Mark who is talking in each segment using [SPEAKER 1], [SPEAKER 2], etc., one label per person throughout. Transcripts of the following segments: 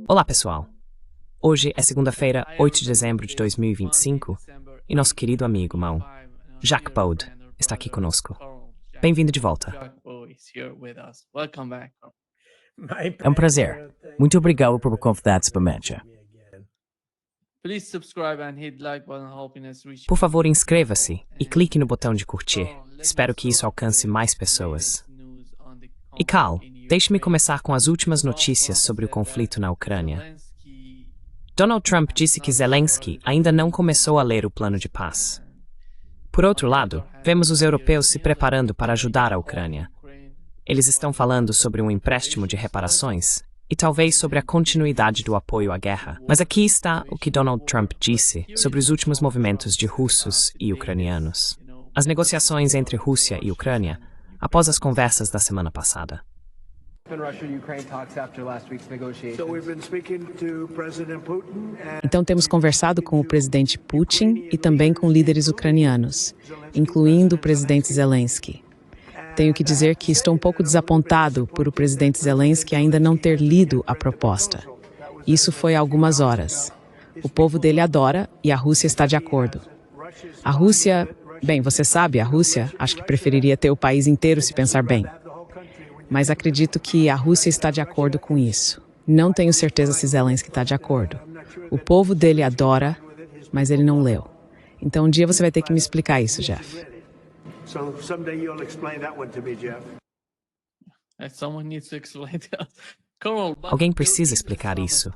[SPEAKER 1] Olá, pessoal. Hoje é segunda-feira, 8 de dezembro de 2025, e nosso querido amigo, irmão, Jack Bode, está aqui conosco. Bem-vindo de volta.
[SPEAKER 2] É um prazer. Muito obrigado por convidar-nos para Mancha.
[SPEAKER 1] Por favor, inscreva-se e clique no botão de curtir. Espero que isso alcance mais pessoas. E Carl, deixe-me começar com as últimas notícias sobre o conflito na Ucrânia. Donald Trump disse que Zelensky ainda não começou a ler o plano de paz. Por outro lado, vemos os europeus se preparando para ajudar a Ucrânia. Eles estão falando sobre um empréstimo de reparações e talvez sobre a continuidade do apoio à guerra. Mas aqui está o que Donald Trump disse sobre os últimos movimentos de russos e ucranianos. As negociações entre Rússia e Ucrânia após as conversas da semana passada.
[SPEAKER 3] Então temos conversado com o presidente Putin e também com líderes ucranianos, incluindo o presidente Zelensky. Tenho que dizer que estou um pouco desapontado por o presidente Zelensky ainda não ter lido a proposta. Isso foi há algumas horas. O povo dele adora e a Rússia está de acordo. A Rússia... Bem, você sabe, a Rússia acho que preferiria ter o país inteiro se pensar bem. Mas acredito que a Rússia está de acordo com isso. Não tenho certeza se Zelensky está de acordo. O povo dele adora, mas ele não leu. Então um dia você vai ter que me explicar isso, Jeff.
[SPEAKER 1] Alguém precisa explicar isso.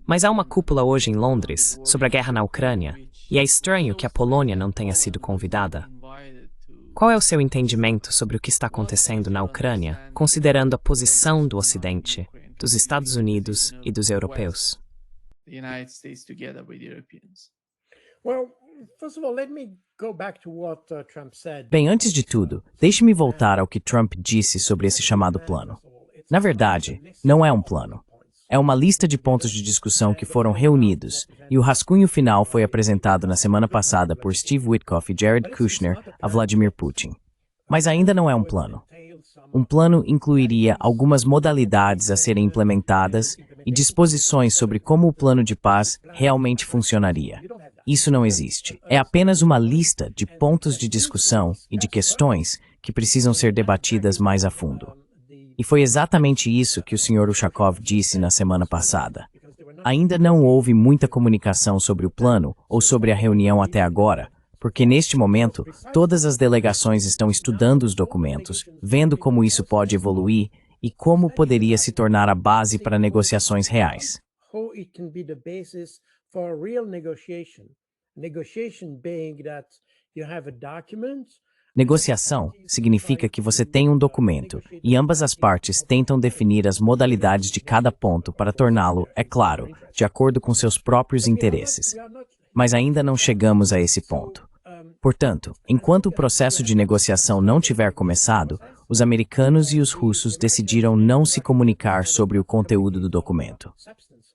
[SPEAKER 1] Mas há uma cúpula hoje em Londres sobre a guerra na Ucrânia, e é estranho que a Polônia não tenha sido convidada. Qual é o seu entendimento sobre o que está acontecendo na Ucrânia, considerando a posição do Ocidente, dos Estados Unidos e dos europeus?
[SPEAKER 2] Bem, antes de tudo, deixe-me voltar ao que Trump disse sobre esse chamado plano. Na verdade, não é um plano. É uma lista de pontos de discussão que foram reunidos, e o rascunho final foi apresentado na semana passada por Steve Witkoff e Jared Kushner a Vladimir Putin. Mas ainda não é um plano. Um plano incluiria algumas modalidades a serem implementadas e disposições sobre como o plano de paz realmente funcionaria. Isso não existe. É apenas uma lista de pontos de discussão e de questões que precisam ser debatidas mais a fundo. E foi exatamente isso que o Sr. Ushakov disse na semana passada. Ainda não houve muita comunicação sobre o plano ou sobre a reunião até agora, porque neste momento todas as delegações estão estudando os documentos, vendo como isso pode evoluir e como poderia se tornar a base para negociações reais. Negociação significa que você tem um documento e ambas as partes tentam definir as modalidades de cada ponto para torná-lo, é claro, de acordo com seus próprios interesses. Mas ainda não chegamos a esse ponto. Portanto, enquanto o processo de negociação não tiver começado, os americanos e os russos decidiram não se comunicar sobre o conteúdo do documento.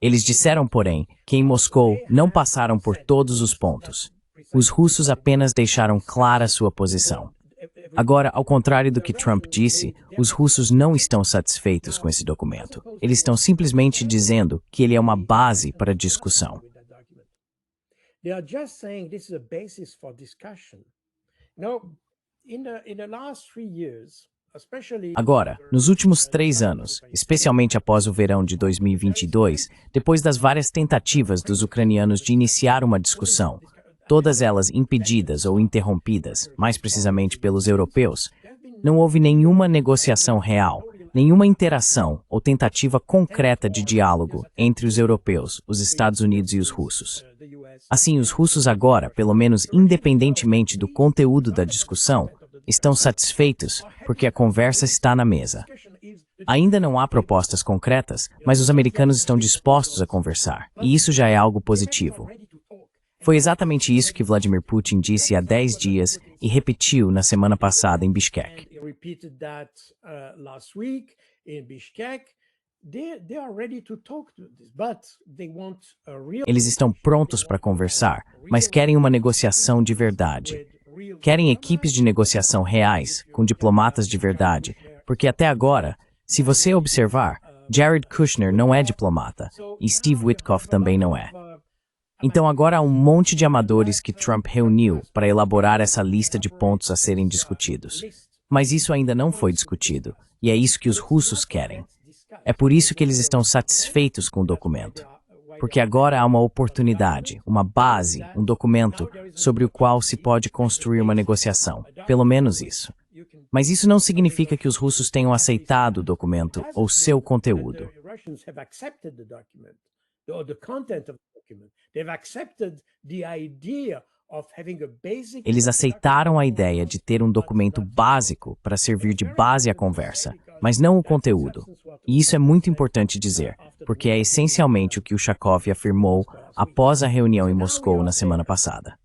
[SPEAKER 2] Eles disseram, porém, que em Moscou não passaram por todos os pontos. Os russos apenas deixaram clara sua posição. Agora, ao contrário do que Trump disse, os russos não estão satisfeitos com esse documento. Eles estão simplesmente dizendo que ele é uma base para discussão. Agora, nos últimos 3 anos, especialmente após o verão de 2022, depois das várias tentativas dos ucranianos de iniciar uma discussão, todas elas impedidas ou interrompidas, mais precisamente pelos europeus, não houve nenhuma negociação real, nenhuma interação ou tentativa concreta de diálogo entre os europeus, os Estados Unidos e os russos. Assim, os russos agora, pelo menos independentemente do conteúdo da discussão, estão satisfeitos porque a conversa está na mesa. Ainda não há propostas concretas, mas os americanos estão dispostos a conversar, e isso já é algo positivo. Foi exatamente isso que Vladimir Putin disse há 10 dias e repetiu na semana passada em Bishkek. Eles estão prontos para conversar, mas querem uma negociação de verdade. Querem equipes de negociação reais, com diplomatas de verdade, porque até agora, se você observar, Jared Kushner não é diplomata, e Steve Witkoff também não é. Então agora há um monte de amadores que Trump reuniu para elaborar essa lista de pontos a serem discutidos. Mas isso ainda não foi discutido, e é isso que os russos querem. É por isso que eles estão satisfeitos com o documento. Porque agora há uma oportunidade, uma base, um documento sobre o qual se pode construir uma negociação. Pelo menos isso. Mas isso não significa que os russos tenham aceitado o documento ou seu conteúdo. Eles aceitaram a ideia de ter um documento básico para servir de base à conversa, mas não o conteúdo. E isso é muito importante dizer, porque é essencialmente o que o Ushakov afirmou após a reunião em Moscou na semana passada.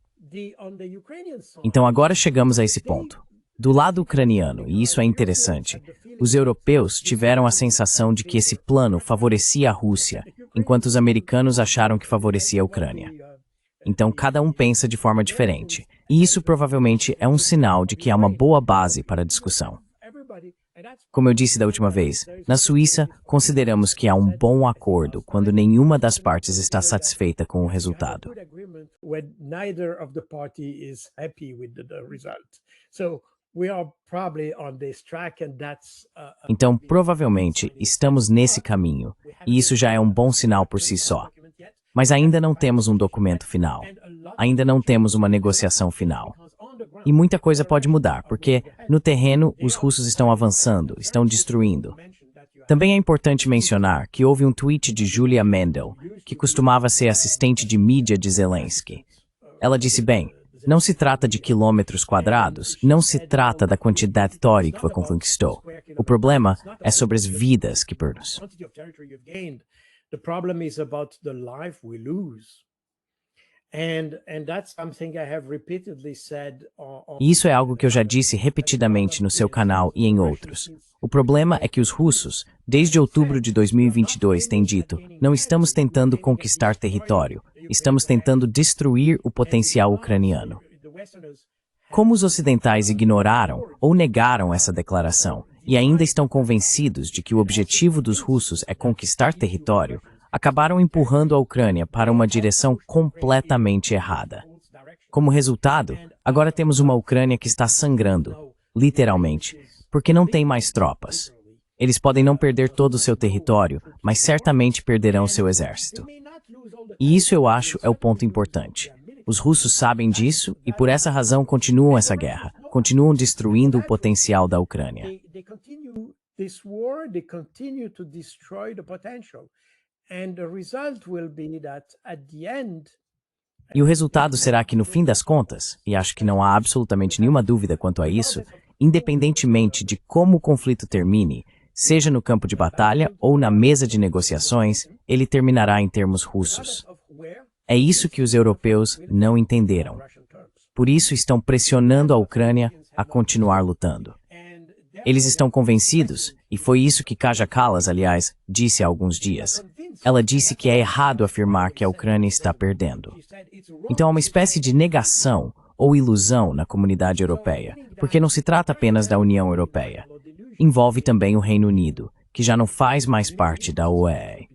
[SPEAKER 2] Então agora chegamos a esse ponto. Do lado ucraniano, e isso é interessante, os europeus tiveram a sensação de que esse plano favorecia a Rússia, enquanto os americanos acharam que favorecia a Ucrânia. Então cada um pensa de forma diferente, e isso provavelmente é um sinal de que há uma boa base para a discussão. Como eu disse da última vez, na Suíça, consideramos que há um bom acordo quando nenhuma das partes está satisfeita com o resultado. Então, provavelmente, estamos nesse caminho, e isso já é um bom sinal por si só. Mas ainda não temos um documento final. Ainda não temos uma negociação final. E muita coisa pode mudar, porque, no terreno, os russos estão avançando, estão destruindo. Também é importante mencionar que houve um tweet de Julia Mendel, que costumava ser assistente de mídia de Zelensky. Ela disse, bem, não se trata de quilômetros quadrados, não se trata da quantidade de território que você conquistou. O problema é sobre as vidas que perdemos.
[SPEAKER 4] The problem is about the life we lose. And that's something I have repeatedly said
[SPEAKER 2] E isso é algo que eu já disse repetidamente no seu canal e em outros. O problema é que os russos, desde outubro de 2022, têm dito, não estamos tentando conquistar território, estamos tentando destruir o potencial ucraniano. Como os ocidentais ignoraram ou negaram essa declaração e ainda estão convencidos de que o objetivo dos russos é conquistar território, acabaram empurrando a Ucrânia para uma direção completamente errada. Como resultado, agora temos uma Ucrânia que está sangrando, literalmente, porque não tem mais tropas. Eles podem não perder todo o seu território, mas certamente perderão seu exército. E isso eu acho é o ponto importante. Os russos sabem disso e por essa razão continuam essa guerra, continuam destruindo o potencial da Ucrânia. E o resultado será que no fim das contas, e acho que não há absolutamente nenhuma dúvida quanto a isso, independentemente de como o conflito termine, seja no campo de batalha ou na mesa de negociações, ele terminará em termos russos. É isso que os europeus não entenderam. Por isso estão pressionando a Ucrânia a continuar lutando. Eles estão convencidos, e foi isso que Kaja Kallas, aliás, disse há alguns dias. Ela disse que é errado afirmar que a Ucrânia está perdendo. Então há uma espécie de negação ou ilusão na comunidade europeia, porque não se trata apenas da União Europeia. Envolve também o Reino Unido, que já não faz mais parte da UE.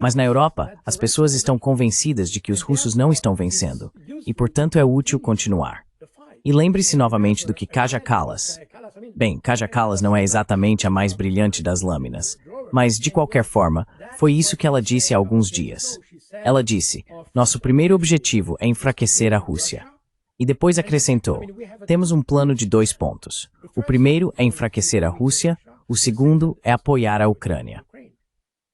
[SPEAKER 2] Mas na Europa, as pessoas estão convencidas de que os russos não estão vencendo, e portanto é útil continuar. E lembre-se novamente do que Kaja Kallas. Bem, Kaja Kallas não é exatamente a mais brilhante das lâminas, mas, de qualquer forma, foi isso que ela disse há alguns dias. Ela disse, nosso primeiro objetivo é enfraquecer a Rússia. E depois acrescentou, temos um plano de 2 pontos. O primeiro é enfraquecer a Rússia, o segundo é apoiar a Ucrânia.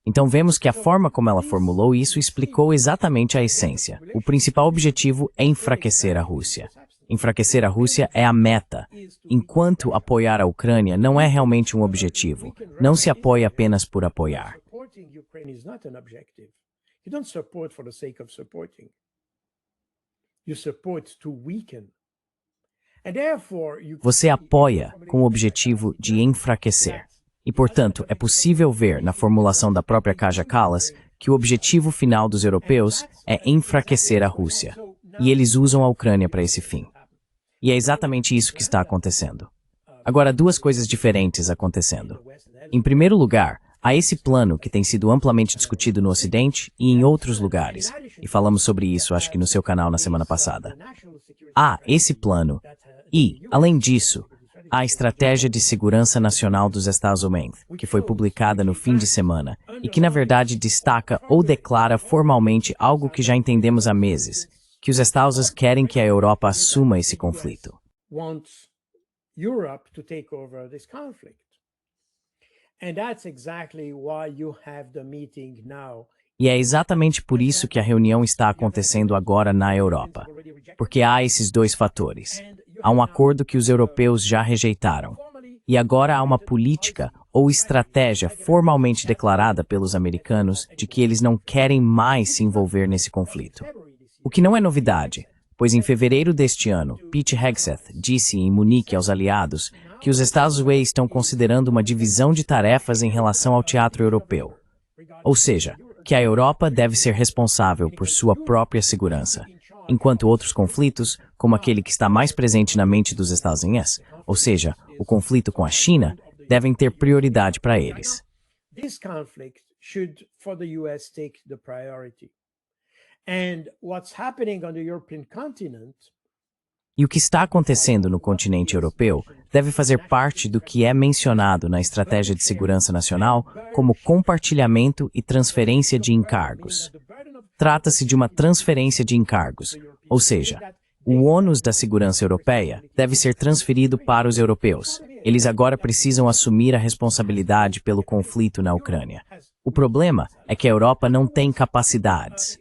[SPEAKER 2] Então vemos que a forma como ela formulou isso explicou exatamente a essência. O principal objetivo é enfraquecer a Rússia. Enfraquecer a Rússia é a meta, enquanto apoiar a Ucrânia não é realmente um objetivo. Não se apoia apenas por apoiar. Você apoia com o objetivo de enfraquecer. E, portanto, é possível ver na formulação da própria Kaja Kallas que o objetivo final dos europeus é enfraquecer a Rússia. E eles usam a Ucrânia para esse fim. E é exatamente isso que está acontecendo. Agora, duas coisas diferentes acontecendo. Em primeiro lugar, há esse plano que tem sido amplamente discutido no Ocidente e em outros lugares, e falamos sobre isso, acho que no seu canal na semana passada. Há esse plano e, além disso, há a Estratégia de Segurança Nacional dos Estados Unidos, que foi publicada no fim de semana e que, na verdade, destaca ou declara formalmente algo que já entendemos há meses, que os Estados Unidos querem que a Europa assuma esse conflito.
[SPEAKER 4] Wants Europe to take over this conflict. And that's exactly why you have the meeting now.
[SPEAKER 2] E é exatamente por isso que a reunião está acontecendo agora na Europa. Porque há esses dois fatores. Há um acordo que os europeus já rejeitaram. E agora há uma política ou estratégia formalmente declarada pelos americanos de que eles não querem mais se envolver nesse conflito. O que não é novidade, pois em fevereiro deste ano, Pete Hegseth disse em Munique aos aliados que os Estados Unidos estão considerando uma divisão de tarefas em relação ao teatro europeu. Ou seja, que a Europa deve ser responsável por sua própria segurança, enquanto outros conflitos, como aquele que está mais presente na mente dos Estados Unidos, ou seja, o conflito com a China, devem ter prioridade para eles.
[SPEAKER 4] This conflict should, for the US, take the priority. And what's happening on the European continent.
[SPEAKER 2] E o que está acontecendo no continente europeu deve fazer parte do que é mencionado na Estratégia de Segurança Nacional como compartilhamento e transferência de encargos. Trata-se de uma transferência de encargos, ou seja, o ônus da segurança europeia deve ser transferido para os europeus. Eles agora precisam assumir a responsabilidade pelo conflito na Ucrânia. O problema é que a Europa não tem capacidades.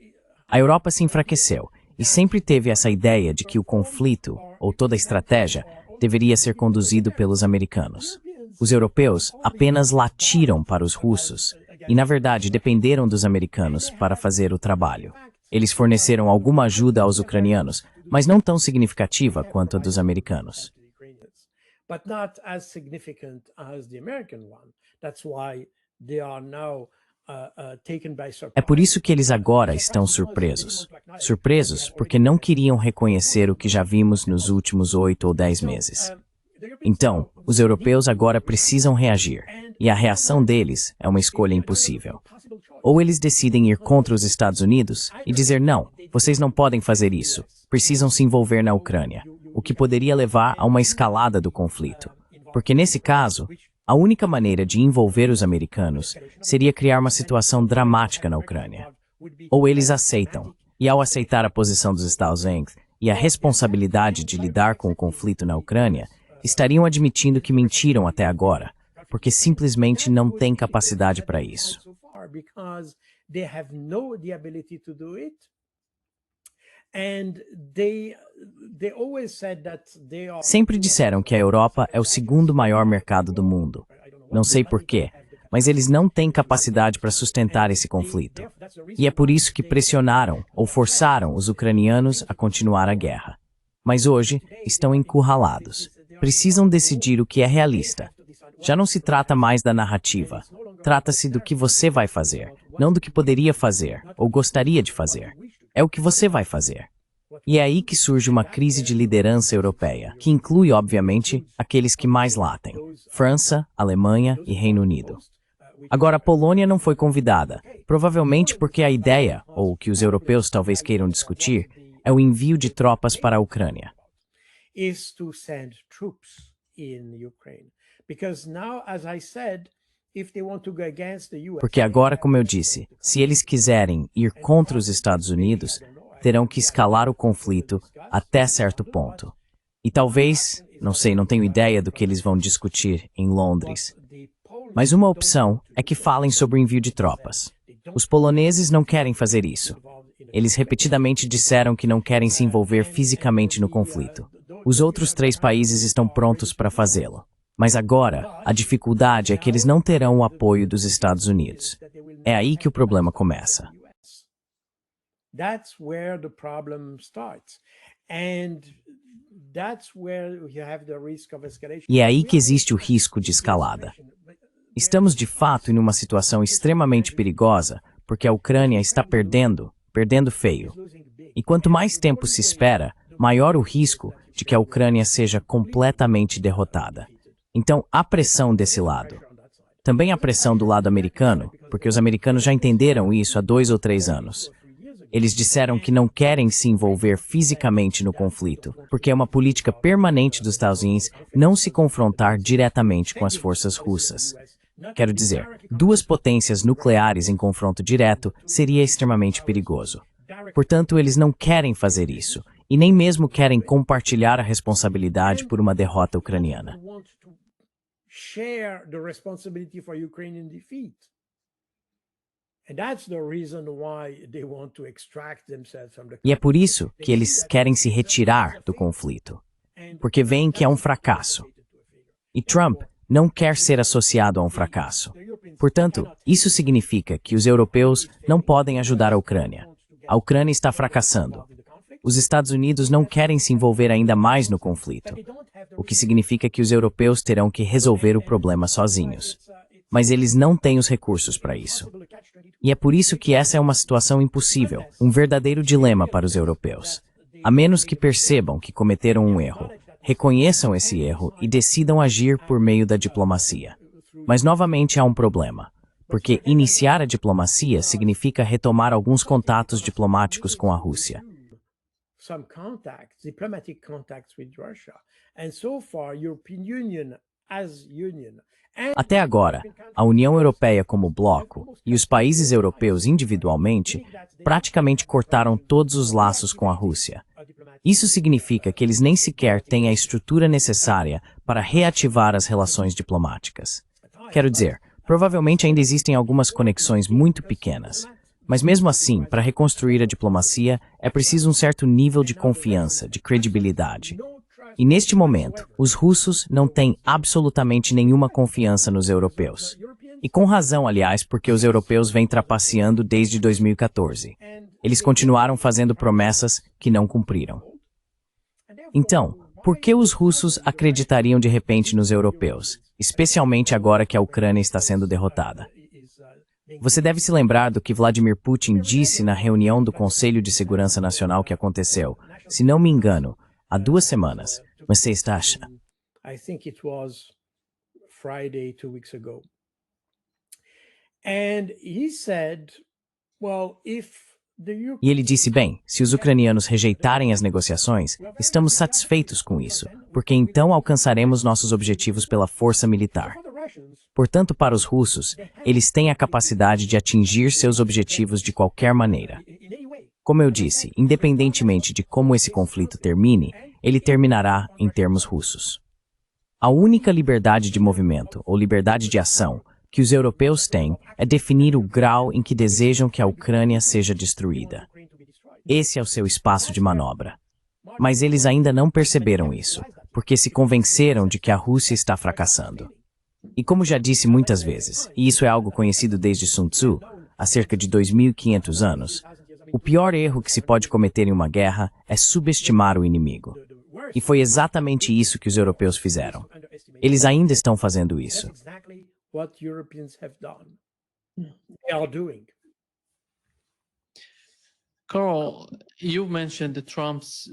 [SPEAKER 2] A Europa se enfraqueceu e sempre teve essa ideia de que o conflito, ou toda a estratégia, deveria ser conduzido pelos americanos. Os europeus apenas latiram para os russos e, na verdade, dependeram dos americanos para fazer o trabalho. Eles forneceram alguma ajuda aos ucranianos, mas não tão significativa quanto a dos americanos.
[SPEAKER 4] But not as significant as the American one. That's why they are now taken by surprise.
[SPEAKER 2] É por isso que eles agora estão surpresos. Surpresos porque não queriam reconhecer o que já vimos nos últimos 8 ou 10 meses. Então, os europeus agora precisam reagir, e a reação deles é uma escolha impossível. Ou eles decidem ir contra os Estados Unidos e dizer não, vocês não podem fazer isso, precisam se envolver na Ucrânia, o que poderia levar a uma escalada do conflito. Porque nesse caso, a única maneira de envolver os americanos seria criar uma situação dramática na Ucrânia. Ou eles aceitam, e ao aceitar a posição dos Estados Unidos e a responsabilidade de lidar com o conflito na Ucrânia, estariam admitindo que mentiram até agora, porque simplesmente não têm capacidade para isso. Sempre disseram que a Europa é o segundo maior mercado do mundo. Não sei porquê, mas eles não têm capacidade para sustentar esse conflito. E é por isso que pressionaram ou forçaram os ucranianos a continuar a guerra. Mas hoje estão encurralados. Precisam decidir o que é realista. Já não se trata mais da narrativa. Trata-se do que você vai fazer, não do que poderia fazer ou gostaria de fazer. É o que você vai fazer. E é aí que surge uma crise de liderança europeia, que inclui, obviamente, aqueles que mais latem: França, Alemanha e Reino Unido. Agora, a Polônia não foi convidada, provavelmente porque a ideia, ou o que os europeus talvez queiram discutir, é o envio de tropas para a Ucrânia. Porque agora, como eu disse, se eles quiserem ir contra os Estados Unidos, terão que escalar o conflito até certo ponto. E talvez, não sei, não tenho ideia do que eles vão discutir em Londres. Mas uma opção é que falem sobre o envio de tropas. Os poloneses não querem fazer isso. Eles repetidamente disseram que não querem se envolver fisicamente no conflito. Os outros 3 países estão prontos para fazê-lo. Mas agora, a dificuldade é que eles não terão o apoio dos Estados Unidos. É aí que o problema começa.
[SPEAKER 4] That's where the problem starts. And that's where you have the risk of escalation.
[SPEAKER 2] E é aí que existe o risco de escalada. Estamos de fato em uma situação extremamente perigosa, porque a Ucrânia está perdendo feio. E quanto mais tempo se espera, maior o risco de que a Ucrânia seja completamente derrotada. Então, há pressão desse lado. Também há pressão do lado americano, porque os americanos já entenderam isso há 2 ou 3 anos. Eles disseram que não querem se envolver fisicamente no conflito, porque é uma política permanente dos Estados Unidos não se confrontar diretamente com as forças russas. Quero dizer, 2 potências nucleares em confronto direto seria extremamente perigoso. Portanto, eles não querem fazer isso, e nem mesmo querem compartilhar a responsabilidade por uma derrota ucraniana. E é por isso que eles querem se retirar do conflito, porque veem que é um fracasso. E Trump não quer ser associado a um fracasso. Portanto, isso significa que os europeus não podem ajudar a Ucrânia. A Ucrânia está fracassando. Os Estados Unidos não querem se envolver ainda mais no conflito, o que significa que os europeus terão que resolver o problema sozinhos. Mas eles não têm os recursos para isso. E é por isso que essa é uma situação impossível, um verdadeiro dilema para os europeus. A menos que percebam que cometeram um erro, reconheçam esse erro e decidam agir por meio da diplomacia. Mas novamente há um problema, porque iniciar a diplomacia significa retomar alguns contatos diplomáticos com a Rússia. Até agora, a União Europeia como bloco e os países europeus individualmente praticamente cortaram todos os laços com a Rússia. Isso significa que eles nem sequer têm a estrutura necessária para reativar as relações diplomáticas. Quero dizer, provavelmente ainda existem algumas conexões muito pequenas, mas mesmo assim, para reconstruir a diplomacia, é preciso um certo nível de confiança, de credibilidade. E neste momento, os russos não têm absolutamente nenhuma confiança nos europeus. E com razão, aliás, porque os europeus vêm trapaceando desde 2014. Eles continuaram fazendo promessas que não cumpriram. Então, por que os russos acreditariam de repente nos europeus, especialmente agora que a Ucrânia está sendo derrotada? Você deve se lembrar do que Vladimir Putin disse na reunião do Conselho de Segurança Nacional que aconteceu, se não me engano, há 2 semanas. Mas você está achando?
[SPEAKER 4] I think it was Friday 2 weeks ago. And he said, well, if
[SPEAKER 2] E ele disse, bem, se os ucranianos rejeitarem as negociações, estamos satisfeitos com isso, porque então alcançaremos nossos objetivos pela força militar. Portanto, para os russos, eles têm a capacidade de atingir seus objetivos de qualquer maneira. Como eu disse, independentemente de como esse conflito termine, ele terminará em termos russos. A única liberdade de movimento, ou liberdade de ação, que os europeus têm é definir o grau em que desejam que a Ucrânia seja destruída. Esse é o seu espaço de manobra. Mas eles ainda não perceberam isso, porque se convenceram de que a Rússia está fracassando. E como já disse muitas vezes, e isso é algo conhecido desde Sun Tzu, há cerca de 2.500 anos, o pior erro que se pode cometer em uma guerra é subestimar o inimigo. E foi exatamente isso que os europeus fizeram. Eles ainda estão fazendo isso.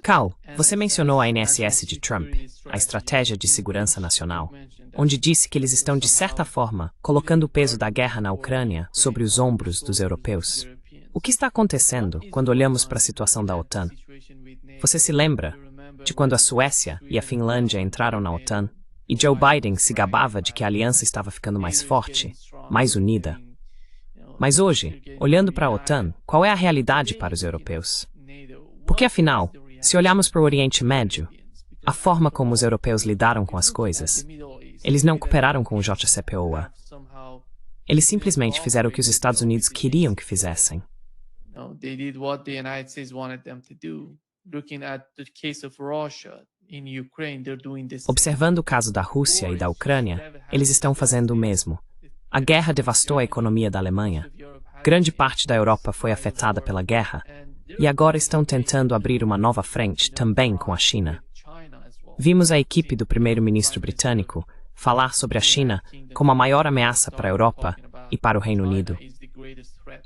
[SPEAKER 1] Carl, você mencionou a NSS de Trump, a Estratégia de Segurança Nacional, onde disse que eles estão, de certa forma, colocando o peso da guerra na Ucrânia sobre os ombros dos europeus. O que está acontecendo quando olhamos para a situação da OTAN? Você se lembra de quando a Suécia e a Finlândia entraram na OTAN e Joe Biden se gabava de que a aliança estava ficando mais forte, mais unida? Mas hoje, olhando para a OTAN, qual é a realidade para os europeus? Porque afinal, se olharmos para o Oriente Médio, a forma como os europeus lidaram com as coisas, eles não cooperaram com o JCPOA. Eles simplesmente fizeram o que os Estados Unidos queriam que fizessem. Observando o caso da Rússia e da Ucrânia, eles estão fazendo o mesmo. A guerra devastou a economia da Alemanha. Grande parte da Europa foi afetada pela guerra, e agora estão tentando abrir uma nova frente também com a China. Vimos a equipe do primeiro-ministro britânico falar sobre a China como a maior ameaça para a Europa e para o Reino Unido.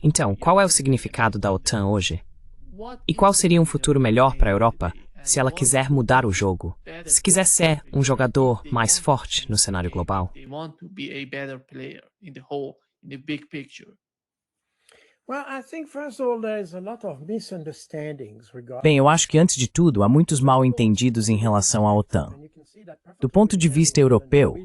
[SPEAKER 1] Então, qual é o significado da OTAN hoje? E qual seria um futuro melhor para a Europa se ela quiser mudar o jogo, se quiser ser um jogador mais forte no cenário global.
[SPEAKER 2] Bem, eu acho que antes de tudo, há muitos mal-entendidos em relação à OTAN. Do ponto de vista europeu,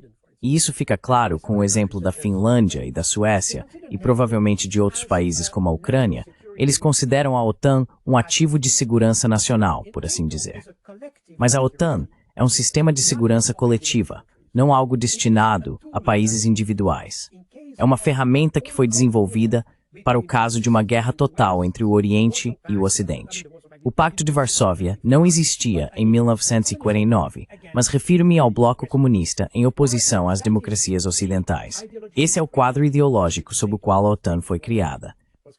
[SPEAKER 2] e isso fica claro com o exemplo da Finlândia e da Suécia, e provavelmente de outros países como a Ucrânia, eles consideram a OTAN um ativo de segurança nacional, por assim dizer. Mas a OTAN é um sistema de segurança coletiva, não algo destinado a países individuais. É uma ferramenta que foi desenvolvida para o caso de uma guerra total entre o Oriente e o Ocidente. O Pacto de Varsóvia não existia em 1949, mas refiro-me ao bloco comunista em oposição às democracias ocidentais. Esse é o quadro ideológico sob o qual a OTAN foi criada.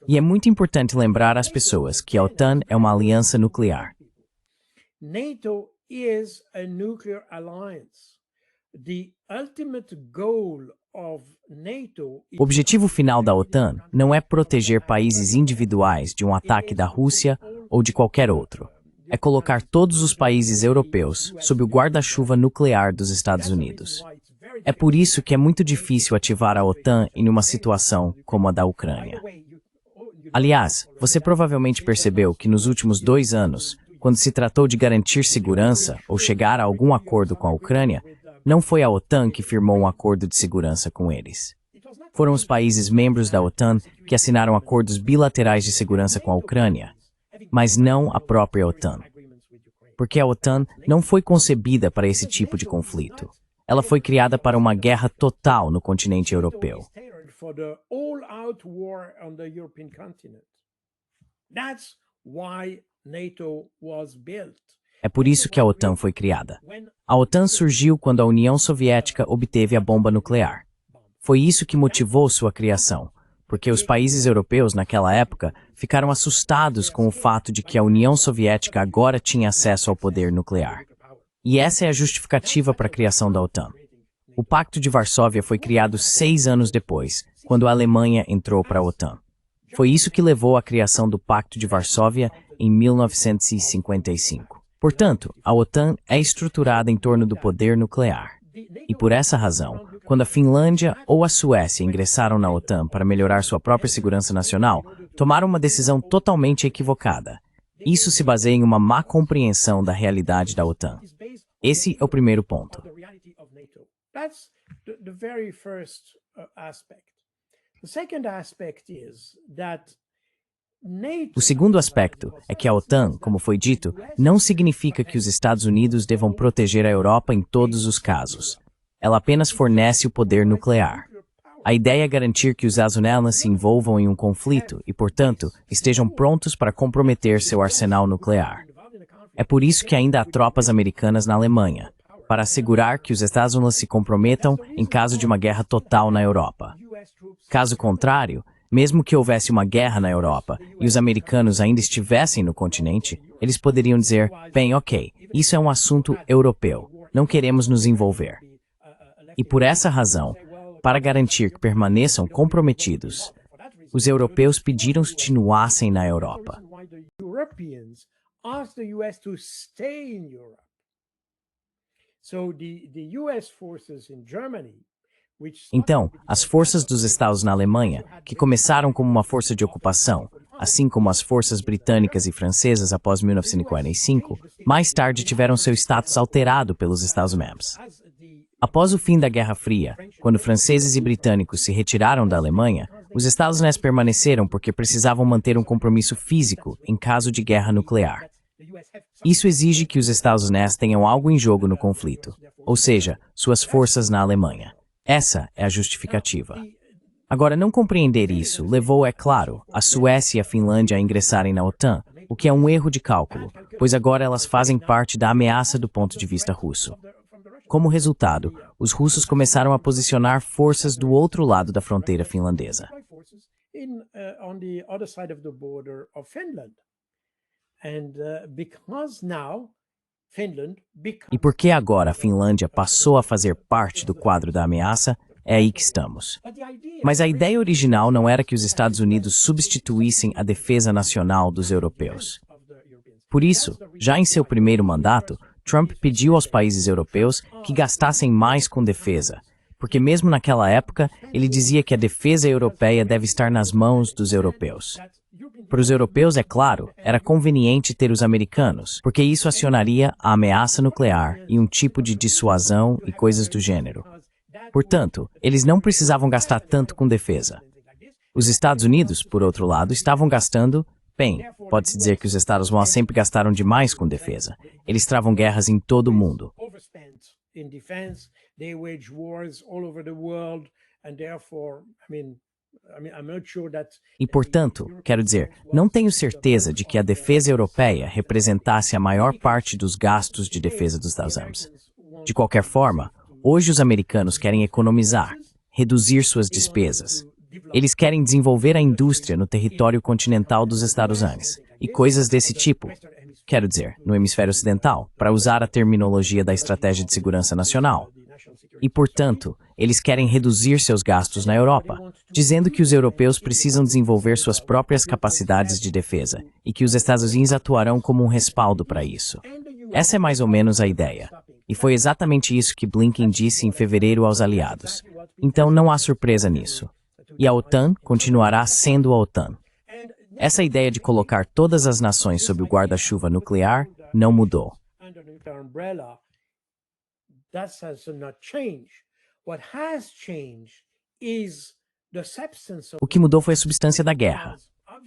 [SPEAKER 2] E é muito importante lembrar às pessoas que a OTAN é uma aliança nuclear.
[SPEAKER 4] NATO is a nuclear alliance. The ultimate goal of NATO
[SPEAKER 2] O objetivo final da OTAN não é proteger países individuais de um ataque da Rússia ou de qualquer outro. É colocar todos os países europeus sob o guarda-chuva nuclear dos Estados Unidos. É por isso que é muito difícil ativar a OTAN em uma situação como a da Ucrânia. Aliás, você provavelmente percebeu que nos últimos 2 anos, quando se tratou de garantir segurança ou chegar a algum acordo com a Ucrânia, não foi a OTAN que firmou um acordo de segurança com eles. Foram os países membros da OTAN que assinaram acordos bilaterais de segurança com a Ucrânia, mas não a própria OTAN. Porque a OTAN não foi concebida para esse tipo de conflito. Ela foi criada para uma guerra total no continente europeu.
[SPEAKER 4] for the all-out war on the European continent. That's why NATO was built.
[SPEAKER 2] É por isso que a OTAN foi criada. A OTAN surgiu quando a União Soviética obteve a bomba nuclear. Foi isso que motivou sua criação, porque os países europeus naquela época ficaram assustados com o fato de que a União Soviética agora tinha acesso ao poder nuclear. E essa é a justificativa para a criação da OTAN. O Pacto de Varsóvia foi criado 6 anos depois, quando a Alemanha entrou para a OTAN. Foi isso que levou à criação do Pacto de Varsóvia em 1955. Portanto, a OTAN é estruturada em torno do poder nuclear. E por essa razão, quando a Finlândia ou a Suécia ingressaram na OTAN para melhorar sua própria segurança nacional, tomaram uma decisão totalmente equivocada. Isso se baseia em uma má compreensão da realidade da OTAN. Esse é o primeiro ponto.
[SPEAKER 4] That's the very first aspect. The second aspect is that
[SPEAKER 2] O segundo aspecto é que a OTAN, como foi dito, não significa que os Estados Unidos devam proteger a Europa em todos os casos. Ela apenas fornece o poder nuclear. A ideia é garantir que os Estados Unidos se envolvam em um conflito e, portanto, estejam prontos para comprometer seu arsenal nuclear. É por isso que ainda há tropas americanas na Alemanha, para assegurar que os Estados Unidos se comprometam em caso de uma guerra total na Europa. Caso contrário, mesmo que houvesse uma guerra na Europa e os americanos ainda estivessem no continente, eles poderiam dizer, bem, ok, isso é um assunto europeu, não queremos nos envolver. E por essa razão, para garantir que permaneçam comprometidos, os europeus pediram que continuassem na Europa. Então, as forças dos Estados na Alemanha, que começaram como uma força de ocupação, assim como as forças britânicas e francesas após 1945, mais tarde tiveram seu status alterado pelos Estados-membros. Após o fim da Guerra Fria, quando franceses e britânicos se retiraram da Alemanha, os Estados-membros permaneceram porque precisavam manter um compromisso físico em caso de guerra nuclear. Isso exige que os Estados Unidos tenham algo em jogo no conflito, ou seja, suas forças na Alemanha. Essa é a justificativa. Agora, não compreender isso levou, é claro, a Suécia e a Finlândia a ingressarem na OTAN, o que é um erro de cálculo, pois agora elas fazem parte da ameaça do ponto de vista russo. Como resultado, os russos começaram a posicionar forças do outro lado da fronteira finlandesa. E porque agora a Finlândia passou a fazer parte do quadro da ameaça, é aí que estamos. Mas a ideia original não era que os Estados Unidos substituíssem a defesa nacional dos europeus. Por isso, já em seu primeiro mandato, Trump pediu aos países europeus que gastassem mais com defesa, porque mesmo naquela época, ele dizia que a defesa europeia deve estar nas mãos dos europeus. Para os europeus, é claro, era conveniente ter os americanos, porque isso acionaria a ameaça nuclear e um tipo de dissuasão e coisas do gênero. Portanto, eles não precisavam gastar tanto com defesa. Os Estados Unidos, por outro lado, estavam gastando, bem, pode-se dizer que os Estados-Unidos sempre gastaram demais com defesa. Eles travam guerras em todo o mundo. E, portanto, quero dizer, não tenho certeza de que a defesa europeia representasse a maior parte dos gastos de defesa dos Estados Unidos. De qualquer forma, hoje os americanos querem economizar, reduzir suas despesas. Eles querem desenvolver a indústria no território continental dos Estados Unidos e coisas desse tipo. Quero dizer, no hemisfério ocidental, para usar a terminologia da Estratégia de Segurança Nacional. E, portanto, eles querem reduzir seus gastos na Europa, dizendo que os europeus precisam desenvolver suas próprias capacidades de defesa e que os Estados Unidos atuarão como um respaldo para isso. Essa é mais ou menos a ideia. E foi exatamente isso que Blinken disse em fevereiro aos aliados. Então não há surpresa nisso. E a OTAN continuará sendo a OTAN. Essa ideia de colocar todas as nações sob o guarda-chuva nuclear não mudou. O que mudou foi a substância da guerra.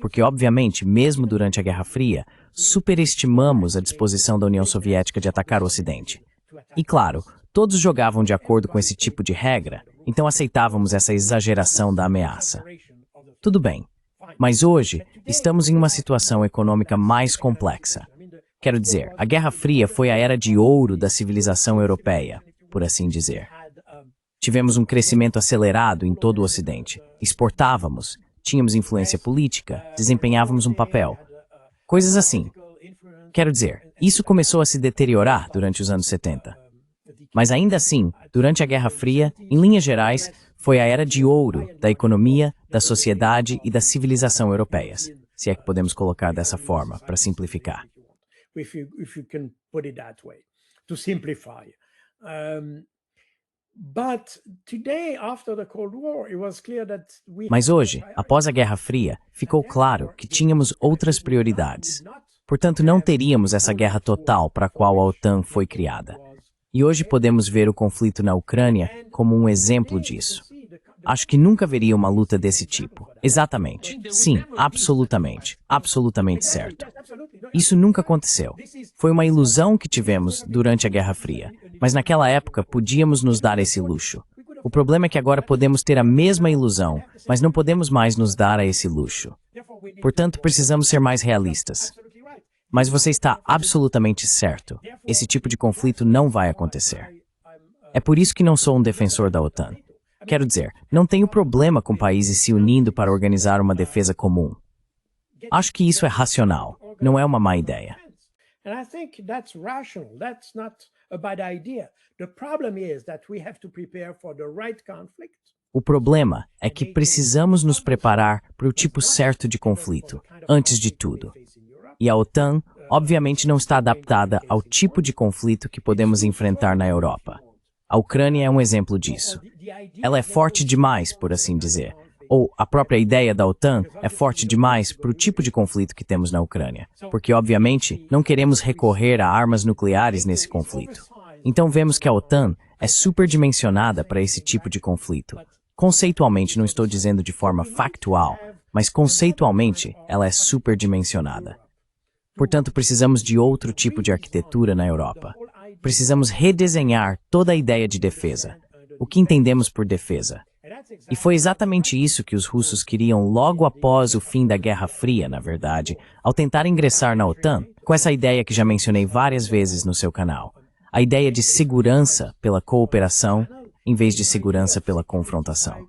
[SPEAKER 2] Porque, obviamente, mesmo durante a Guerra Fria, superestimamos a disposição da União Soviética de atacar o Ocidente. E, claro, todos jogavam de acordo com esse tipo de regra, então aceitávamos essa exageração da ameaça. Tudo bem, mas hoje estamos em uma situação econômica mais complexa. Quero dizer, a Guerra Fria foi a era de ouro da civilização europeia, por assim dizer. Tivemos um crescimento acelerado em todo o Ocidente. Exportávamos, tínhamos influência política, desempenhávamos um papel. Coisas assim. Quero dizer, isso começou a se deteriorar durante os anos 70. Mas ainda assim, durante a Guerra Fria, em linhas gerais, foi a era de ouro da economia, da sociedade e da civilização europeias, se é que podemos colocar dessa forma, para simplificar. Mas hoje, após a Guerra Fria, ficou claro que tínhamos outras prioridades. Portanto, não teríamos essa guerra total para a qual a OTAN foi criada. E hoje podemos ver o conflito na Ucrânia como um exemplo disso. Acho que nunca haveria uma luta desse tipo. Exatamente. Sim, absolutamente. Absolutamente certo. Isso nunca aconteceu. Foi uma ilusão que tivemos durante a Guerra Fria. Mas naquela época podíamos nos dar esse luxo. O problema é que agora podemos ter a mesma ilusão, mas não podemos mais nos dar a esse luxo. Portanto, precisamos ser mais realistas. Mas você está absolutamente certo. Esse tipo de conflito não vai acontecer. É por isso que não sou um defensor da OTAN. Quero dizer, não tenho problema com países se unindo para organizar uma defesa comum. Acho que isso é racional, não é uma má ideia. O problema é que precisamos nos preparar para o tipo certo de conflito, antes de tudo. E a OTAN, obviamente, não está adaptada ao tipo de conflito que podemos enfrentar na Europa. A Ucrânia é um exemplo disso. Ela é forte demais, por assim dizer. Ou a própria ideia da OTAN é forte demais para o tipo de conflito que temos na Ucrânia. Porque, obviamente, não queremos recorrer a armas nucleares nesse conflito. Então vemos que a OTAN é superdimensionada para esse tipo de conflito. Conceitualmente, não estou dizendo de forma factual, mas conceitualmente ela é superdimensionada. Portanto, precisamos de outro tipo de arquitetura na Europa. Precisamos redesenhar toda a ideia de defesa. O que entendemos por defesa? E foi exatamente isso que os russos queriam logo após o fim da Guerra Fria, na verdade, ao tentar ingressar na OTAN, com essa ideia que já mencionei várias vezes no seu canal. A ideia de segurança pela cooperação, em vez de segurança pela confrontação.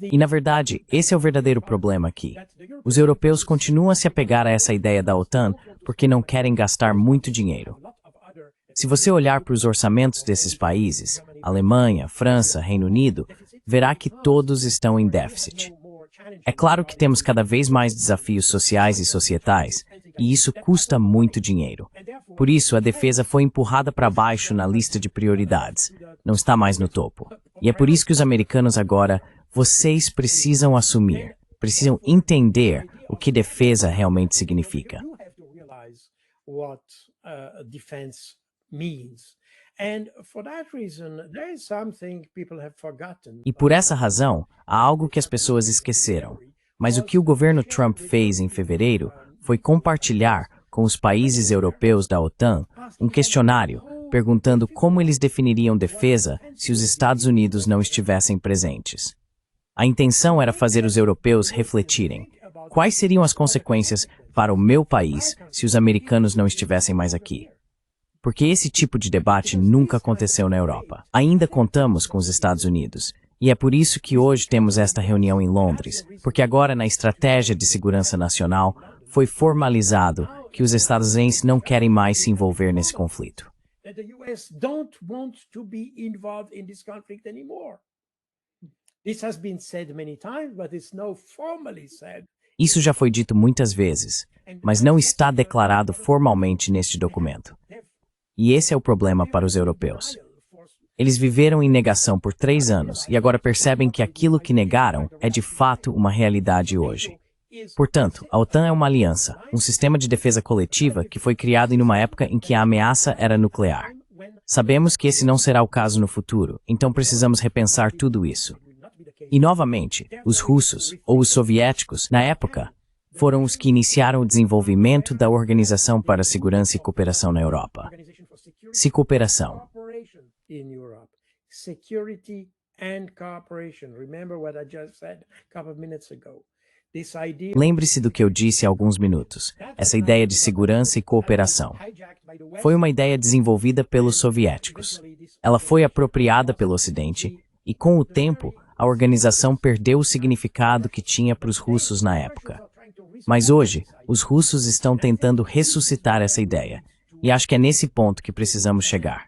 [SPEAKER 2] E, na verdade, esse é o verdadeiro problema aqui. Os europeus continuam a se apegar a essa ideia da OTAN porque não querem gastar muito dinheiro. Se você olhar para os orçamentos desses países, Alemanha, França, Reino Unido, verá que todos estão em déficit. É claro que temos cada vez mais desafios sociais e societais, e isso custa muito dinheiro. Por isso, a defesa foi empurrada para baixo na lista de prioridades. Não está mais no topo. E é por isso que os americanos agora, vocês precisam assumir, precisam entender o que defesa realmente significa. E por essa razão, há algo que as pessoas esqueceram. Mas o que o governo Trump fez em fevereiro foi compartilhar com os países europeus da OTAN um questionário perguntando como eles definiriam defesa se os Estados Unidos não estivessem presentes. A intenção era fazer os europeus refletirem. Quais seriam as consequências para o meu país se os americanos não estivessem mais aqui? Porque esse tipo de debate nunca aconteceu na Europa. Ainda contamos com os Estados Unidos. E é por isso que hoje temos esta reunião em Londres, porque agora na Estratégia de Segurança Nacional foi formalizado que os estadunidenses não querem mais se envolver nesse conflito. Isso já foi dito muitas vezes, mas não está declarado formalmente neste documento. E esse é o problema para os europeus. Eles viveram em negação por 3 anos e agora percebem que aquilo que negaram é de fato uma realidade hoje. Portanto, a OTAN é uma aliança, um sistema de defesa coletiva que foi criado em uma época em que a ameaça era nuclear. Sabemos que esse não será o caso no futuro, então precisamos repensar tudo isso. E novamente, os russos, ou os soviéticos, na época, foram os que iniciaram o desenvolvimento da Organização para a Segurança e Cooperação na Europa. Cooperação. Lembre-se do que eu disse há alguns minutos, essa ideia de segurança e cooperação. Foi uma ideia desenvolvida pelos soviéticos. Ela foi apropriada pelo Ocidente e, com o tempo, a organização perdeu o significado que tinha para os russos na época. Mas hoje, os russos estão tentando ressuscitar essa ideia, e acho que é nesse ponto que precisamos chegar.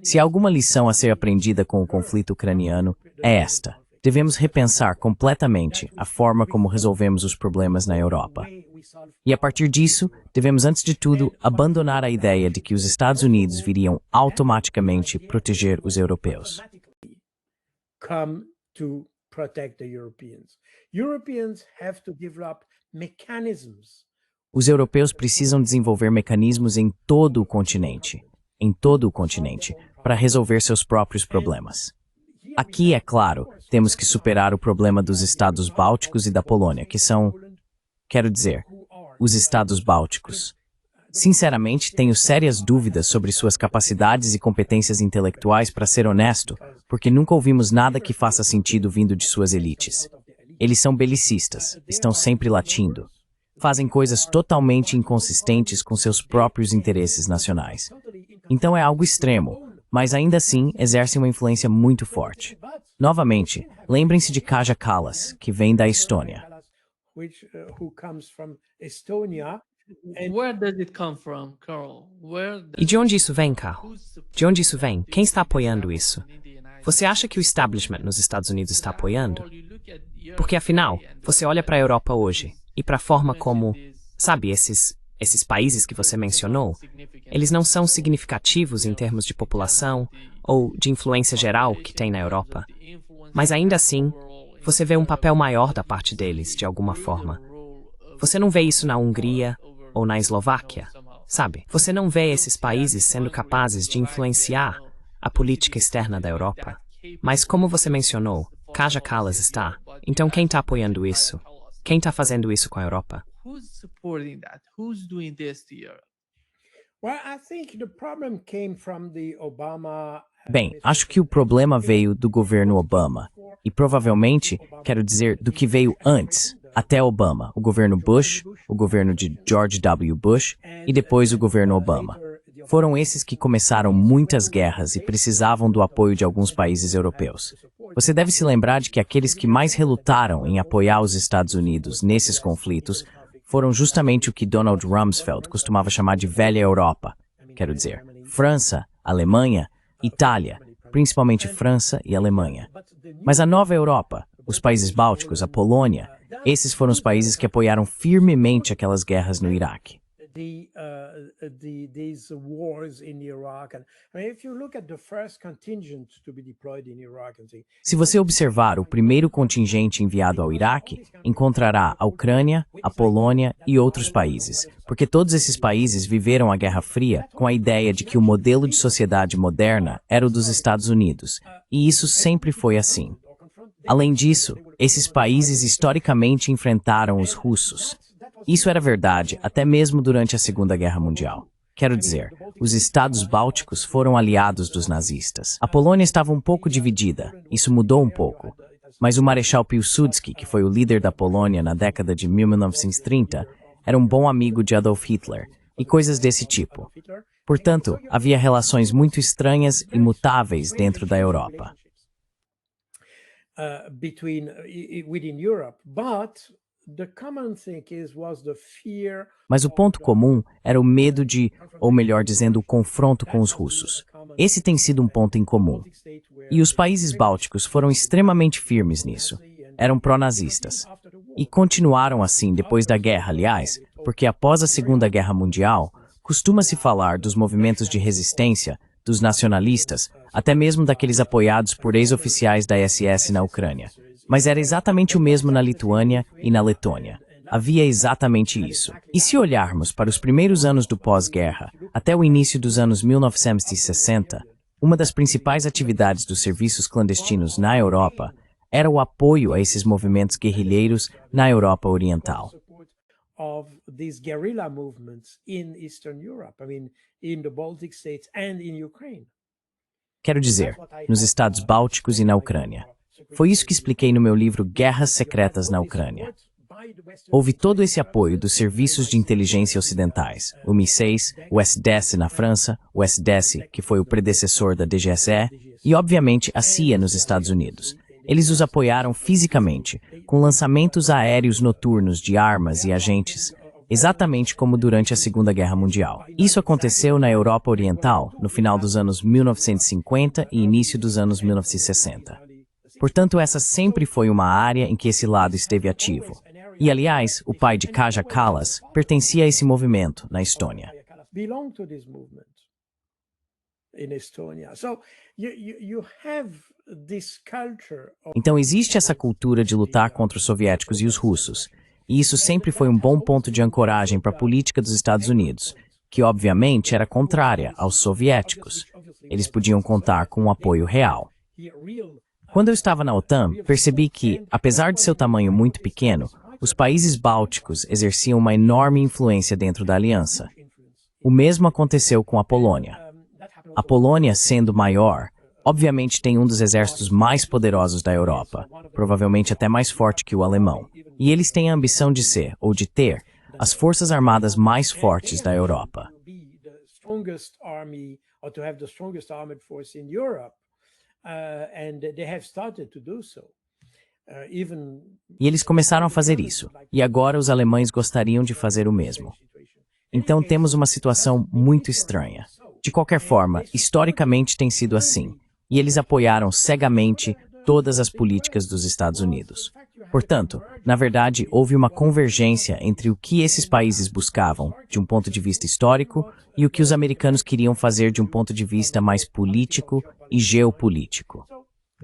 [SPEAKER 2] Se há alguma lição a ser aprendida com o conflito ucraniano, é esta. Devemos repensar completamente a forma como resolvemos os problemas na Europa. E a partir disso, devemos antes de tudo abandonar a ideia de que os Estados Unidos viriam automaticamente proteger os europeus. Os europeus precisam desenvolver mecanismos em todo o continente, para resolver seus próprios problemas. Aqui, é claro, temos que superar o problema dos estados bálticos e da Polônia, que são, os estados bálticos. Sinceramente, tenho sérias dúvidas sobre suas capacidades e competências intelectuais, para ser honesto, porque nunca ouvimos nada que faça sentido vindo de suas elites. Eles são belicistas, estão sempre latindo. Fazem coisas totalmente inconsistentes com seus próprios interesses nacionais. Então é algo extremo, mas ainda assim exercem uma influência muito forte. Novamente, lembrem-se de Kaja Kallas, que vem da Estônia.
[SPEAKER 1] E de onde isso vem, Carl? De onde isso vem? Quem está apoiando isso? Você acha que o establishment nos Estados Unidos está apoiando? Porque afinal, você olha para a Europa hoje e para a forma como, sabe, esses países que você mencionou, eles não são significativos em termos de população ou de influência geral que tem na Europa. Mas ainda assim, você vê um papel maior da parte deles, de alguma forma. Você não vê isso na Hungria ou na Eslováquia, sabe? Você não vê esses países sendo capazes de influenciar a política externa da Europa. Mas como você mencionou, Kaja Kallas está. Então quem está apoiando isso? Quem está fazendo isso com a Europa?
[SPEAKER 2] Bem, acho que o problema veio do governo Obama. E provavelmente, do que veio antes, até Obama. O governo Bush, o governo de George W. Bush e depois o governo Obama. Foram esses que começaram muitas guerras e precisavam do apoio de alguns países europeus. Você deve se lembrar de que aqueles que mais relutaram em apoiar os Estados Unidos nesses conflitos foram justamente o que Donald Rumsfeld costumava chamar de velha Europa. França, Alemanha, Itália, principalmente França e Alemanha. Mas a nova Europa, os países bálticos, a Polônia, esses foram os países que apoiaram firmemente aquelas guerras no Iraque.
[SPEAKER 4] These wars in Iraq. And I mean, if you look at the first contingent to be deployed in Iraq and say,
[SPEAKER 2] Se você observar o primeiro contingente enviado ao Iraque, encontrará a Ucrânia, a Polônia e outros países, porque todos esses países viveram a Guerra Fria com a ideia de que o modelo de sociedade moderna era o dos Estados Unidos, e isso sempre foi assim. Além disso, esses países historicamente enfrentaram os russos. Isso era verdade até mesmo durante a Segunda Guerra Mundial. Quero dizer, os estados bálticos foram aliados dos nazistas. A Polônia estava um pouco dividida, isso mudou um pouco. Mas o Marechal Piłsudski, que foi o líder da Polônia na década de 1930, era um bom amigo de Adolf Hitler, e coisas desse tipo. Portanto, havia relações muito estranhas e mutáveis dentro da Europa.
[SPEAKER 4] Within Europe,
[SPEAKER 2] Mas o ponto comum era o medo de, ou melhor dizendo, o confronto com os russos. Esse tem sido um ponto em comum. E os países bálticos foram extremamente firmes nisso. Eram pró-nazistas. E continuaram assim depois da guerra, aliás, porque após a Segunda Guerra Mundial, costuma-se falar dos movimentos de resistência, dos nacionalistas, até mesmo daqueles apoiados por ex-oficiais da SS na Ucrânia. Mas era exatamente o mesmo na Lituânia e na Letônia. Havia exatamente isso. E se olharmos para os primeiros anos do pós-guerra, até o início dos anos 1960, uma das principais atividades dos serviços clandestinos na Europa era o apoio a esses movimentos guerrilheiros na Europa Oriental. Quero dizer, nos Estados Bálticos e na Ucrânia. Foi isso que expliquei no meu livro Guerras Secretas na Ucrânia. Houve todo esse apoio dos serviços de inteligência ocidentais, o MI6, o SDS na França, o SDS, que foi o predecessor da DGSE, e obviamente a CIA nos Estados Unidos. Eles os apoiaram fisicamente, com lançamentos aéreos noturnos de armas e agentes, exatamente como durante a Segunda Guerra Mundial. Isso aconteceu na Europa Oriental, no final dos anos 1950 e início dos anos 1960. Portanto, essa sempre foi uma área em que esse lado esteve ativo. E, aliás, o pai de Kaja Kallas pertencia a esse movimento na Estônia. Então, existe essa cultura de lutar contra os soviéticos e os russos. E isso sempre foi um bom ponto de ancoragem para a política dos Estados Unidos, que obviamente era contrária aos soviéticos. Eles podiam contar com um apoio real. Quando eu estava na OTAN, percebi que, apesar de seu tamanho muito pequeno, os países bálticos exerciam uma enorme influência dentro da aliança. O mesmo aconteceu com a Polônia. A Polônia, sendo maior, obviamente tem um dos exércitos mais poderosos da Europa, provavelmente até mais forte que o alemão. E eles têm a ambição de ser, ou de ter, as forças armadas mais fortes da Europa. E eles começaram a fazer isso, e agora os alemães gostariam de fazer o mesmo. Então temos uma situação muito estranha. De qualquer forma, historicamente tem sido assim, e eles apoiaram cegamente todas as políticas dos Estados Unidos. Portanto, na verdade, houve uma convergência entre o que esses países buscavam, de um ponto de vista histórico, e o que os americanos queriam fazer de um ponto de vista mais político e geopolítico.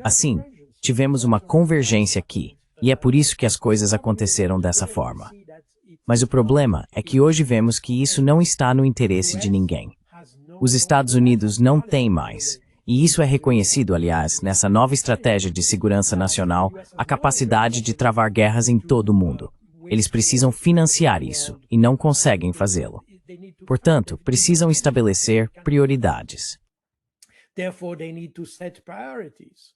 [SPEAKER 2] Assim, tivemos uma convergência aqui, e é por isso que as coisas aconteceram dessa forma. Mas o problema é que hoje vemos que isso não está no interesse de ninguém. Os Estados Unidos não têm mais, e isso é reconhecido, aliás, nessa nova estratégia de segurança nacional, a capacidade de travar guerras em todo o mundo. Eles precisam financiar isso, e não conseguem fazê-lo. Portanto, precisam estabelecer prioridades.
[SPEAKER 4] Therefore, they need to set priorities.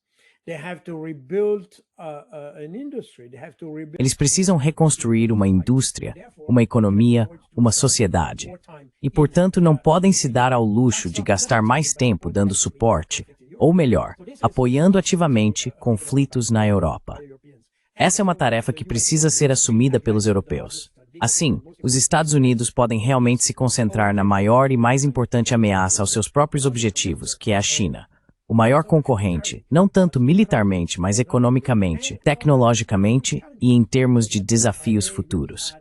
[SPEAKER 2] Eles precisam reconstruir uma indústria, uma economia, uma sociedade. E, portanto, não podem se dar ao luxo de gastar mais tempo dando suporte, ou melhor, apoiando ativamente conflitos na Europa. Essa é uma tarefa que precisa ser assumida pelos europeus. Assim, os Estados Unidos podem realmente se concentrar na maior e mais importante ameaça aos seus próprios objetivos, que é a China. o maior concorrente, não tanto militarmente, mas economicamente, tecnologicamente e em termos de desafios futuros.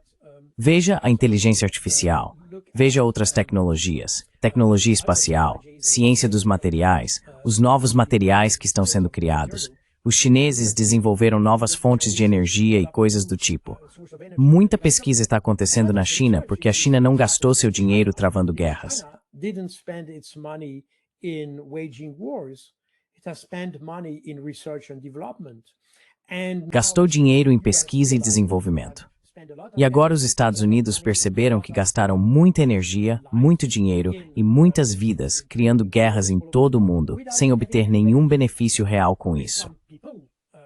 [SPEAKER 2] Veja a inteligência artificial, veja outras tecnologias, tecnologia espacial, ciência dos materiais, os novos materiais que estão sendo criados. Os chineses desenvolveram novas fontes de energia e coisas do tipo. Muita pesquisa está acontecendo na China porque a China não gastou seu dinheiro travando guerras.
[SPEAKER 4] Didn't spend its money in waging wars. It has spent money in research and development. And
[SPEAKER 2] Gastou dinheiro em pesquisa e desenvolvimento. E agora os Estados Unidos perceberam que gastaram muita energia, muito dinheiro e muitas vidas criando guerras em todo o mundo, sem obter nenhum benefício real com isso.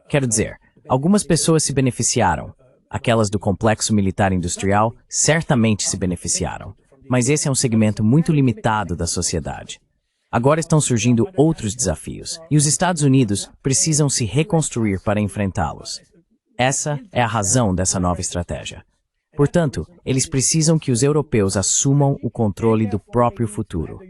[SPEAKER 2] Quero dizer, algumas pessoas se beneficiaram. Aquelas do complexo militar industrial certamente se beneficiaram. Mas esse é um segmento muito limitado da sociedade. Agora estão surgindo outros desafios, e os Estados Unidos precisam se reconstruir para enfrentá-los. Essa é a razão dessa nova estratégia. Portanto, eles precisam que os europeus assumam o controle do próprio futuro.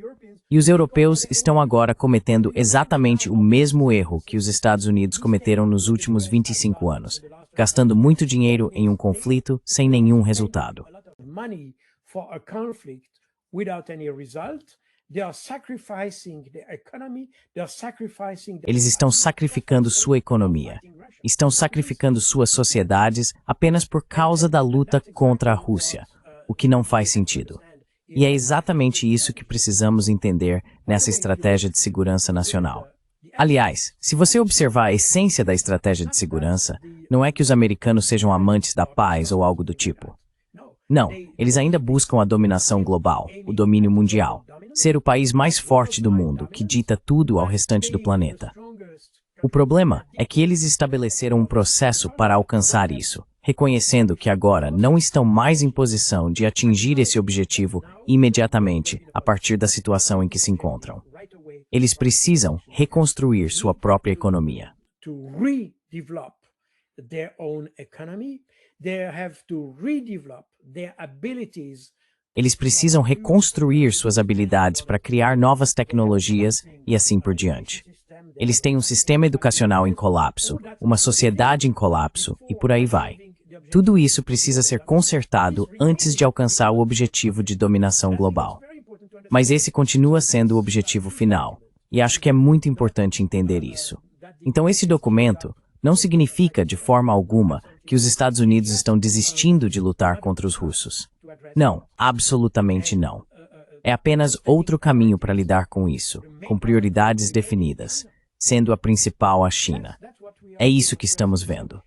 [SPEAKER 2] E os europeus estão agora cometendo exatamente o mesmo erro que os Estados Unidos cometeram nos últimos 25 anos, gastando muito dinheiro em um conflito sem nenhum resultado.
[SPEAKER 4] money for a conflict without any result. They are sacrificing the economy. They are sacrificing
[SPEAKER 2] Eles estão sacrificando sua economia. Estão sacrificando suas sociedades apenas por causa da luta contra a Rússia, o que não faz sentido. E é exatamente isso que precisamos entender nessa estratégia de segurança nacional. Aliás, se você observar a essência da estratégia de segurança, não é que os americanos sejam amantes da paz ou algo do tipo. Não, eles ainda buscam a dominação global, o domínio mundial, ser o país mais forte do mundo, que dita tudo ao restante do planeta. O problema é que eles estabeleceram um processo para alcançar isso, reconhecendo que agora não estão mais em posição de atingir esse objetivo imediatamente a partir da situação em que se encontram. Eles precisam reconstruir sua própria economia.
[SPEAKER 4] to redevelop their own economy. They have to redevelop their abilities.
[SPEAKER 2] Eles precisam reconstruir suas habilidades para criar novas tecnologias e assim por diante. Eles têm um sistema educacional em colapso, uma sociedade em colapso e por aí vai. Tudo isso precisa ser consertado antes de alcançar o objetivo de dominação global. Mas esse continua sendo o objetivo final, e acho que é muito importante entender isso. Então esse documento não significa de forma alguma que os Estados Unidos estão desistindo de lutar contra os russos. Não, absolutamente não. É apenas outro caminho para lidar com isso, com prioridades definidas, sendo a principal a China. É isso que estamos vendo.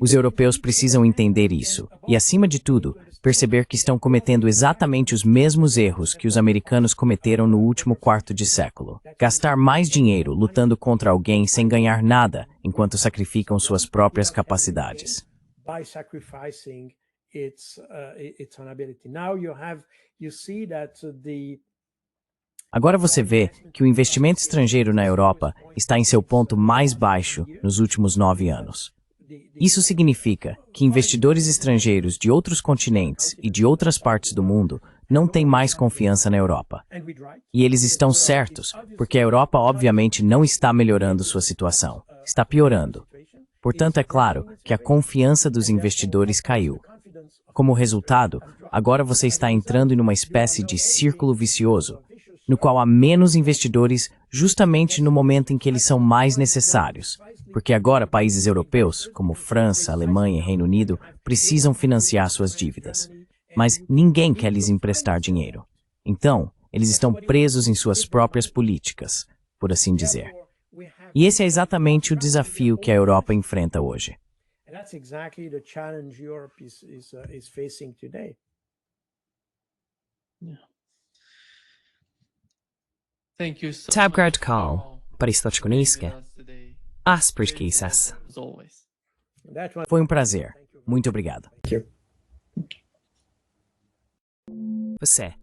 [SPEAKER 2] Os europeus precisam entender isso e, acima de tudo, perceber que estão cometendo exatamente os mesmos erros que os americanos cometeram no último quarto de século. Gastar mais dinheiro lutando contra alguém sem ganhar nada enquanto sacrificam suas próprias capacidades.
[SPEAKER 4] By sacrificing its own ability. Now you see that
[SPEAKER 2] Agora você vê que o investimento estrangeiro na Europa está em seu ponto mais baixo nos últimos 9 anos. Isso significa que investidores estrangeiros de outros continentes e de outras partes do mundo não têm mais confiança na Europa. E eles estão certos, porque a Europa obviamente não está melhorando sua situação, está piorando. Portanto, é claro que a confiança dos investidores caiu. Como resultado, agora você está entrando em uma espécie de círculo vicioso, no qual há menos investidores justamente no momento em que eles são mais necessários, porque agora países europeus, como França, Alemanha e Reino Unido, precisam financiar suas dívidas. Mas ninguém quer lhes emprestar dinheiro. Então, eles estão presos em suas próprias políticas, por assim dizer. E esse é exatamente o desafio que a Europa enfrenta hoje.
[SPEAKER 4] and that's exactly the challenge Europe is facing today.
[SPEAKER 5] Thank you so
[SPEAKER 1] Tab
[SPEAKER 5] much,
[SPEAKER 1] Grad Carl,
[SPEAKER 5] Carl,
[SPEAKER 1] Paristočko
[SPEAKER 5] for being
[SPEAKER 1] nízke.
[SPEAKER 5] with us today.
[SPEAKER 1] Aspris
[SPEAKER 5] Very
[SPEAKER 1] quizás.
[SPEAKER 5] informative, as always.
[SPEAKER 4] That was
[SPEAKER 2] Foi um prazer. Muito obrigado.
[SPEAKER 1] Você